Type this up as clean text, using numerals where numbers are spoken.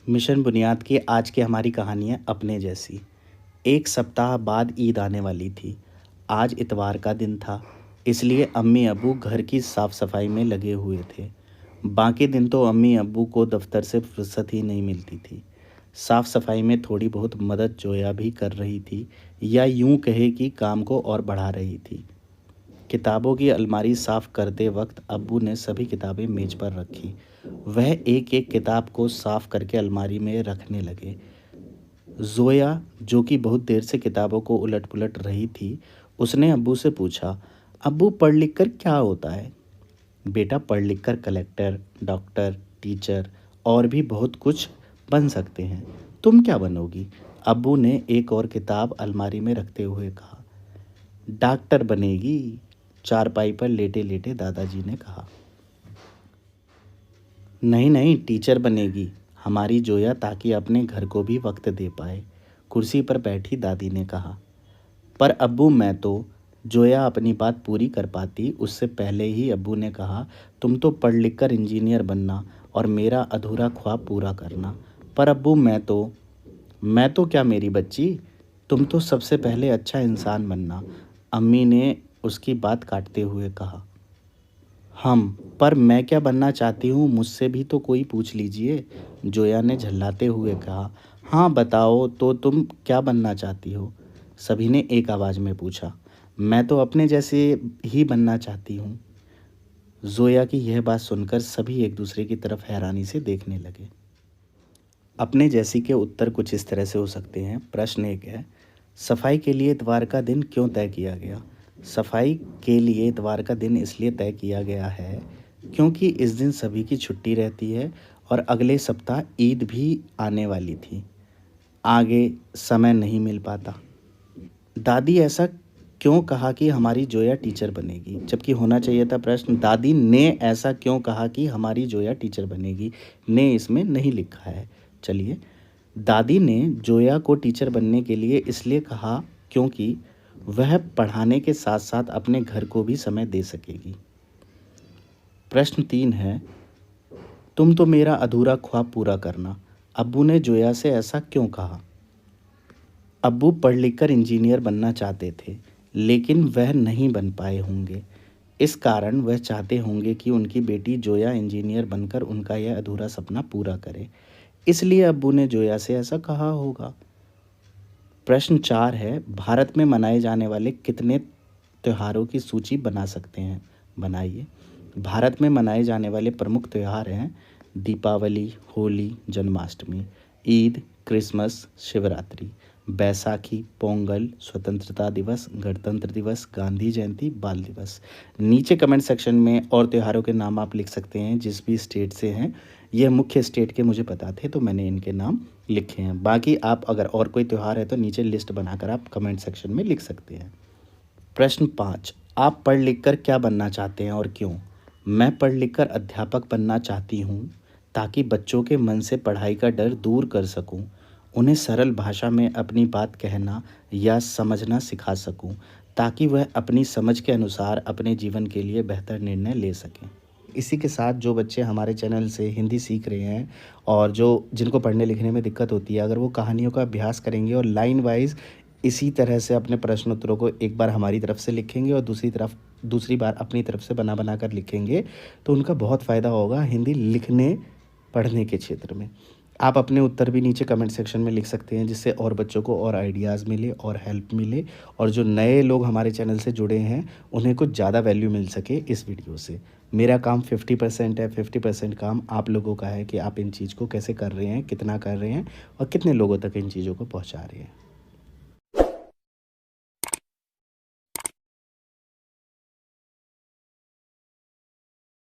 Mission बुनियाद की आज की हमारी कहानी है अपने जैसी। एक सप्ताह बाद ईद आने वाली थी। आज इतवार का दिन था, इसलिए अम्मी अब्बू घर की साफ सफाई में लगे हुए थे। बाकी दिन तो अम्मी अब्बू को दफ्तर से फुर्सत ही नहीं मिलती थी। साफ सफाई में थोड़ी बहुत मदद जोया भी कर रही थी, या यूं कहे कि काम को और बढ़ा रही थी। किताबों की अलमारी साफ करते वक्त अब्बू ने सभी किताबें मेज पर रखी। वह एक एक किताब को साफ करके अलमारी में रखने लगे। जोया, जो कि बहुत देर से किताबों को उलट पुलट रही थी, उसने अब्बू से पूछा, अब्बू पढ़ लिख कर क्या होता है? बेटा, पढ़ लिख कर कलेक्टर, डॉक्टर, टीचर और भी बहुत कुछ बन सकते हैं। तुम क्या बनोगी? अब्बू ने एक और किताब अलमारी में रखते हुए कहा। डॉक्टर बनेगी, चारपाई पर लेटे लेटे दादाजी ने कहा। नहीं नहीं, टीचर बनेगी हमारी जोया, ताकि अपने घर को भी वक्त दे पाए, कुर्सी पर बैठी दादी ने कहा। पर अब्बू, मैं तो, जोया अपनी बात पूरी कर पाती उससे पहले ही अब्बू ने कहा, तुम तो पढ़ लिख कर इंजीनियर बनना और मेरा अधूरा ख्वाब पूरा करना। पर अब्बू, मैं तो क्या मेरी बच्ची, तुम तो सबसे पहले अच्छा इंसान बनना, अम्मी ने उसकी बात काटते हुए कहा। हम, पर मैं क्या बनना चाहती हूँ मुझसे भी तो कोई पूछ लीजिए, जोया ने झल्लाते हुए कहा। हाँ बताओ तो, तुम क्या बनना चाहती हो? सभी ने एक आवाज़ में पूछा। मैं तो अपने जैसे ही बनना चाहती हूँ। जोया की यह बात सुनकर सभी एक दूसरे की तरफ हैरानी से देखने लगे। अपने जैसी के उत्तर कुछ इस तरह से हो सकते हैं। प्रश्न एक है, सफाई के लिए इतवार का दिन क्यों तय किया गया? सफाई के लिए इतवार का दिन इसलिए तय किया गया है क्योंकि इस दिन सभी की छुट्टी रहती है और अगले सप्ताह ईद भी आने वाली थी। आगे समय नहीं मिल पाता। दादी ऐसा क्यों कहा कि हमारी जोया टीचर बनेगी, जबकि होना चाहिए था प्रश्न, दादी ने ऐसा क्यों कहा कि हमारी जोया टीचर बनेगी। ने इसमें नहीं लिखा है। चलिए, दादी ने जोया को टीचर बनने के लिए इसलिए कहा क्योंकि वह पढ़ाने के साथ साथ अपने घर को भी समय दे सकेगी। प्रश्न 3 है, तुम तो मेरा अधूरा ख्वाब पूरा करना, अब्बू ने जोया से ऐसा क्यों कहा? अब्बू पढ़ लिख कर इंजीनियर बनना चाहते थे, लेकिन वह नहीं बन पाए होंगे। इस कारण वह चाहते होंगे कि उनकी बेटी जोया इंजीनियर बनकर उनका यह अधूरा सपना पूरा करे, इसलिए अब्बू ने जोया से ऐसा कहा होगा। प्रश्न 4 है, भारत में मनाए जाने वाले कितने त्योहारों की सूची बना सकते हैं? बनाइए। भारत में मनाए जाने वाले प्रमुख त्यौहार हैं दीपावली, होली, जन्माष्टमी, ईद, क्रिसमस, शिवरात्रि, बैसाखी, पोंगल, स्वतंत्रता दिवस, गणतंत्र दिवस, गांधी जयंती, बाल दिवस। नीचे कमेंट सेक्शन में और त्योहारों के नाम आप लिख सकते हैं जिस भी स्टेट से हैं। यह मुख्य स्टेट के मुझे पता थे तो मैंने इनके नाम लिखे हैं। बाकी आप अगर और कोई त्यौहार है तो नीचे लिस्ट बनाकर आप कमेंट सेक्शन में लिख सकते हैं। प्रश्न 5, आप पढ़ लिख कर क्या बनना चाहते हैं और क्यों? मैं पढ़ लिख कर अध्यापक बनना चाहती हूँ, ताकि बच्चों के मन से पढ़ाई का डर दूर कर सकूँ, उन्हें सरल भाषा में अपनी बात कहना या समझना सिखा सकूँ, ताकि वह अपनी समझ के अनुसार अपने जीवन के लिए बेहतर निर्णय ले सकें। इसी के साथ जो बच्चे हमारे चैनल से हिंदी सीख रहे हैं और जिनको पढ़ने लिखने में दिक्कत होती है, अगर वो कहानियों का अभ्यास करेंगे और लाइन वाइज इसी तरह से अपने प्रश्न उत्तरों को एक बार हमारी तरफ से लिखेंगे और दूसरी बार अपनी तरफ से बना बना कर लिखेंगे, तो उनका बहुत फ़ायदा होगा हिंदी लिखने पढ़ने के क्षेत्र में। आप अपने उत्तर भी नीचे कमेंट सेक्शन में लिख सकते हैं, जिससे और बच्चों को और आइडियाज़ मिले और हेल्प मिले, और जो नए लोग हमारे चैनल से जुड़े हैं उन्हें कुछ ज़्यादा वैल्यू मिल सके इस वीडियो से। मेरा काम 50% है, 50% काम आप लोगों का है कि आप इन चीज़ को कैसे कर रहे हैं, कितना कर रहे हैं और कितने लोगों तक इन चीज़ों को पहुंचा रहे हैं।